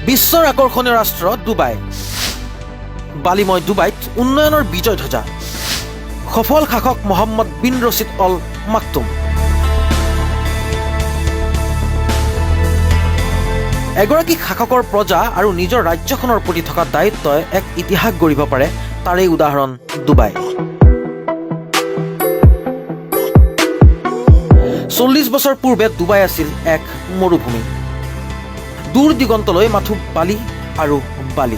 বিশ্বৰ আকৰ্ষণীয় ৰাষ্ট্ৰ ডুবাই। বালিময় ডুবাইত উন্নয়নৰ বিজয় ধ্বজা। সফল শাসক মহম্মদ বিন ৰছিদ অল মাকটুম। এগৰাকী শাসকৰ প্ৰজা আৰু নিজৰ ৰাজ্যখনৰ প্ৰতি থকা দায়িত্বই এক ইতিহাস গঢ়িব পাৰে, তাৰেই উদাহৰণ ডুবাই। 40 বছৰ পূৰ্বে ডুবাই আছিল এক মৰুভূমি। দূৰ দিগন্তলৈ মাথো বালি আৰু বালি।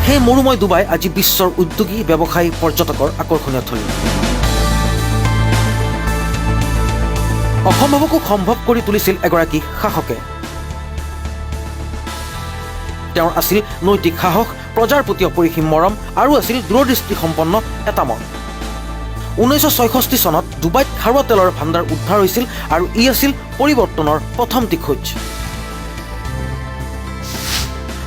সেই মৰুময় ডুবাই আজি বিশ্বৰ উদ্যোগী, ব্যৱসায়ী, পৰ্যটকৰ আকৰ্ষণীয় থলী। অসম্ভৱকো সম্ভৱ কৰি তুলিছিল এগৰাকী শাসকে। তেওঁৰ আছিল নৈতিক সাহস, প্ৰজাৰ প্ৰতি অপৰিসীম মৰম আৰু আছিল দূৰদৃষ্টিসম্পন্ন এটা মন। 1966 চনত ডুবাইত খাৰুৱা তেলৰ ভাণ্ডাৰ উদ্ধাৰ হৈছিল আৰু ই আছিল পৰিৱৰ্তনৰ প্ৰথমটি খোজ।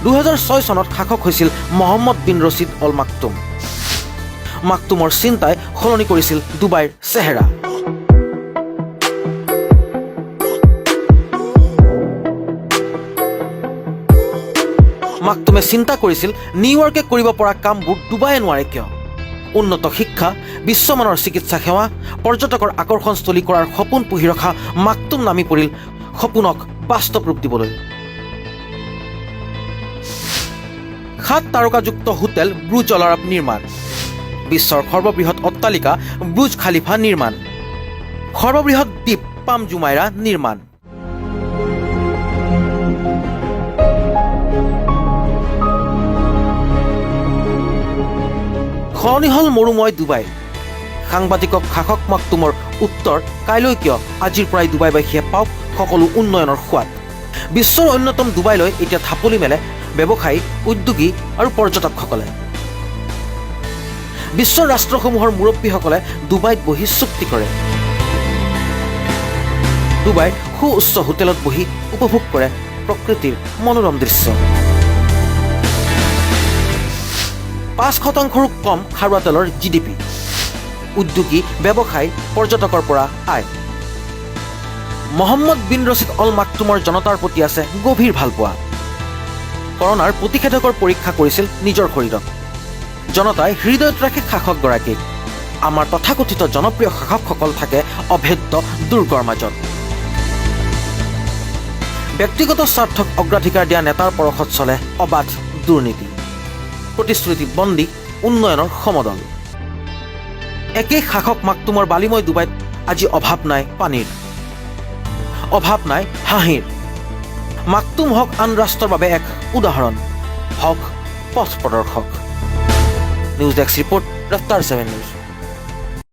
2006 চনত শাসক হৈছিল মহম্মদ বিন ৰছিদ অল মাকটুম। মাকটুমৰ চিন্তাই সলনি কৰিছিল ডুবাইৰ চেহেৰা। মাকটুমে চিন্তা কৰিছিল নিউয়ৰ্কে কৰিব পৰা কামবোৰ ডুবাইয়ে নোৱাৰে কিয়। উন্নত শিক্ষা, বিশ্বমানৰ চিকিৎসা সেৱা, পৰ্যটকৰ আকৰ্ষণস্থলী কৰাৰ সপোন পুহি ৰখা মাকটুম নামি পৰিল সপোনক বাস্তৱ ৰূপ দিবলৈ। 7 তাৰকাযুক্ত হোটেল ব্ৰুজ অল আৰব নিৰ্মাণ। বিশ্বৰ সৰ্ববৃহৎ অট্টালিকা ব্ৰুজ খালিফা নিৰ্মাণ। সৰ্ববৃহৎ দ্বীপ পাম জুমাইৰা নিৰ্মাণ। সলনি হ'ল মৰুময় ডুবাই। সাংবাদিকক শাসক মাকটুমৰ উত্তৰ কাইলৈ কিয়, আজিৰ পৰাই ডুবাইবাসীয়ে পাওক সকলো উন্নয়নৰ সোৱাদ। বিশ্বৰ অন্যতম ডুবাইলৈ এতিয়া ঢাপলি মেলে ব্যৱসায়ী, উদ্যোগী আৰু পৰ্যটকসকলে। বিশ্বৰ ৰাষ্ট্ৰসমূহৰ মুৰব্বীসকলে ডুবাইত বহি চুক্তি কৰে। ডুবাইৰ সুউচ্চ হোটেলত বহি উপভোগ কৰে প্ৰকৃতিৰ মনোৰম দৃশ্য। 5%ৰো কম খাৰুৱা তেলৰ GDP। উদ্যোগী, ব্যৱসায়ী, পৰ্যটকৰ পৰা আয়। মহম্মদ বিন ৰছিদ অল মাকটুমৰ জনতাৰ প্ৰতি আছে গভীৰ ভালপোৱা। কৰোনাৰ প্ৰতিষেধকৰ পৰীক্ষা কৰিছিল নিজৰ শৰীৰত। জনতাই হৃদয়ত ৰাখে শাসকগৰাকীক। আমাৰ তথাকথিত জনপ্ৰিয় শাসকসকল থাকে অভেদ্য দুৰ্গৰ মাজত। ব্যক্তিগত স্বাৰ্থক অগ্ৰাধিকাৰ দিয়া নেতাৰ পৰশত চলে অবাধ দুৰ্নীতি। প্ৰতিশ্ৰুতি বন্দী উন্নয়নৰ সমদল। একেই শাসক মাকটুমৰ বালিময় ডুবাইত আজি অভাৱ নাই পানীৰ, অভাৱ নাই হাঁহিৰ। মাকটুম হওক আন ৰাষ্ট্ৰৰ বাবে এক উদাহৰণ, হওক পথ প্ৰদৰ্শক। News desk report, Raftaar 7 news.